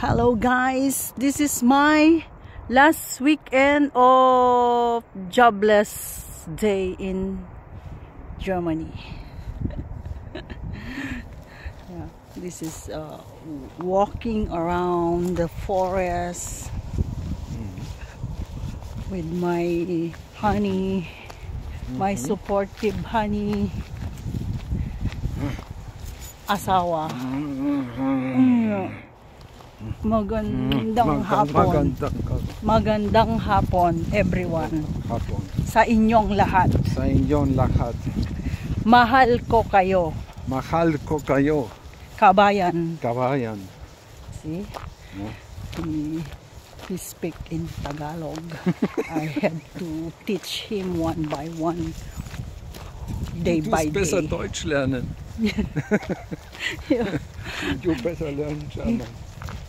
Hello guys, this is my last weekend of jobless day in Germany. Yeah, this is walking around the forest with my honey, my supportive honey asawa. Magandang hapon. Magandang hapon, everyone. Hapon. Sa inyong lahat. Sa inyong lahat. Mahal ko kayo. Mahal ko kayo. Kabayan. Kabayan. See? Yeah. He speak in Tagalog. I had to teach him one by one. Day by day. Du musst besser Deutsch lernen. Yeah. Du besser lernen German.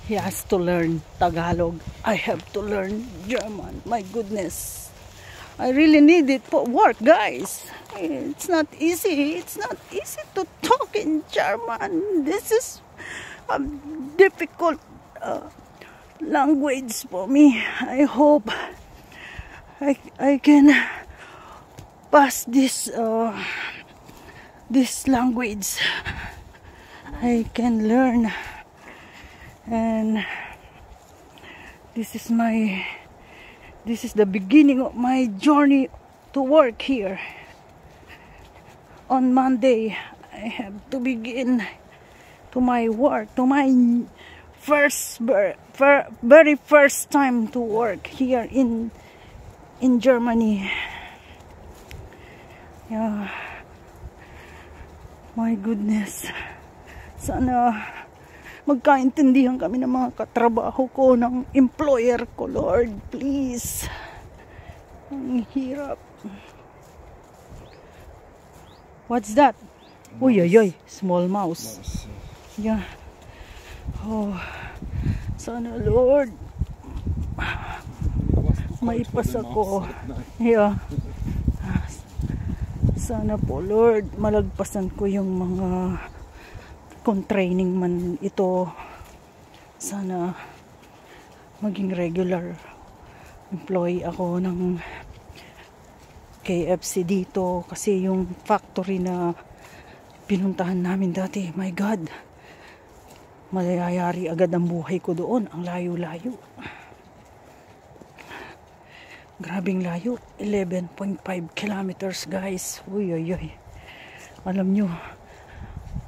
He has to learn Tagalog. I have to learn German. My goodness. I really need it for work, guys. It's not easy. It's not easy to talk in German. This is a difficult language for me. I hope I can pass this language. I can learn. And this is the beginning of my journey to work here. On Monday I have to begin to my work, to my very first time to work here in Germany. Yeah. My goodness. Sana magkaintindihan kami ng mga katrabaho ko, ng employer ko, Lord, please. Ang hirap. What's that? Uy, small mouse. Yeah. Oh, sana, Lord, maipasa ko. Yeah. Sana po, Lord, malagpasan ko yung mga kung training man ito. Sana maging regular employee ako ng KFC dito, kasi yung factory na pinuntahan namin dati, my God, malayayari agad ang buhay ko doon. Ang layo-layo, grabing layo, 11.5 kilometers guys. Uy. Alam nyo,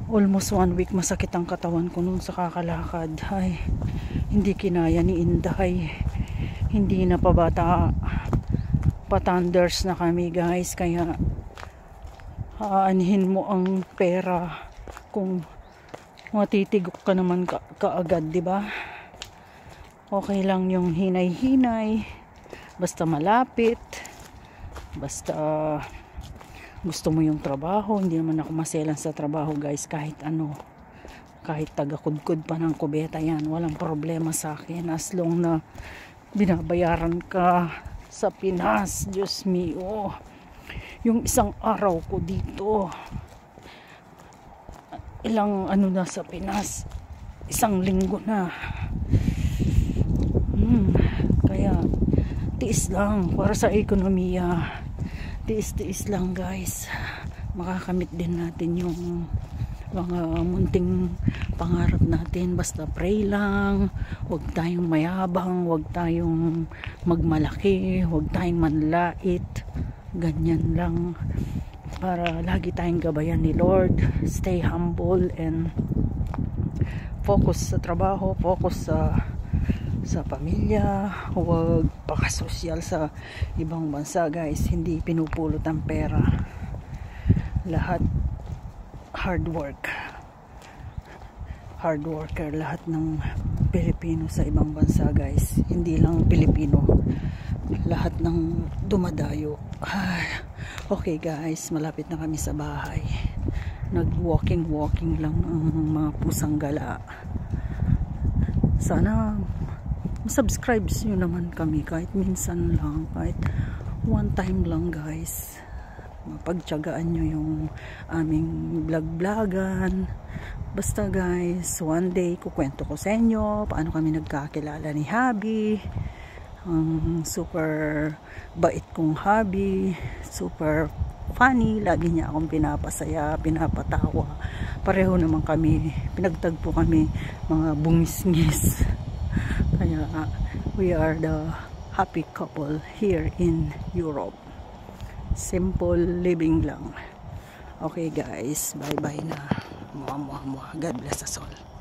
almost 1 week masakit ang katawan ko nung sa kakalakad. Ay, hindi kinaya ni Inday. Hindi na pabata. Patanders na kami guys. Kaya aanhin mo ang pera kung matitigok ka naman kaagad, di ba? Okay lang yung hinay-hinay. Basta malapit. Basta gusto mo yung trabaho. Hindi naman ako maselan sa trabaho guys, kahit ano, kahit taga-kudkud pa ng kubeta yan, walang problema sa akin, as long na binabayaran ka sa Pinas. Diyos mio, yung isang araw ko dito, ilang ano na sa Pinas, 1 linggo na. Kaya tiis lang para sa ekonomiya. Tiis lang guys. Makakamit din natin yung mga munting pangarap natin. Basta pray lang. Huwag tayong mayabang. Huwag tayong magmalaki. Huwag tayong manlait. Ganyan lang. Para lagi tayong gabayan ni Lord. Stay humble and focus sa trabaho. Focus sa pamilya. Huwag pakasosyal sa ibang bansa guys. Hindi pinupulot ang pera. Lahat hard worker lahat ng Pilipino sa ibang bansa guys. Hindi lang Pilipino, lahat ng dumadayo. Okay guys, malapit na kami sa bahay. Nag-walking lang ang mga pusang gala. Sana subscribe nyo naman kami kahit minsan lang, kahit one time lang guys. Mapagtiyagaan nyo yung aming vlog-vlogan Basta guys, one day kukwento ko sa inyo paano kami nagkakilala ni hubby. Ang super bait kong hubby, super funny, lagi niya akong pinapasaya, pinapatawa. Pareho naman kami, pinagtagpo kami, mga bungis-ngis. Kaya we are the happy couple here in Europe. Simple living lang. Okay guys, bye bye na. Muah muah muah. God bless us all.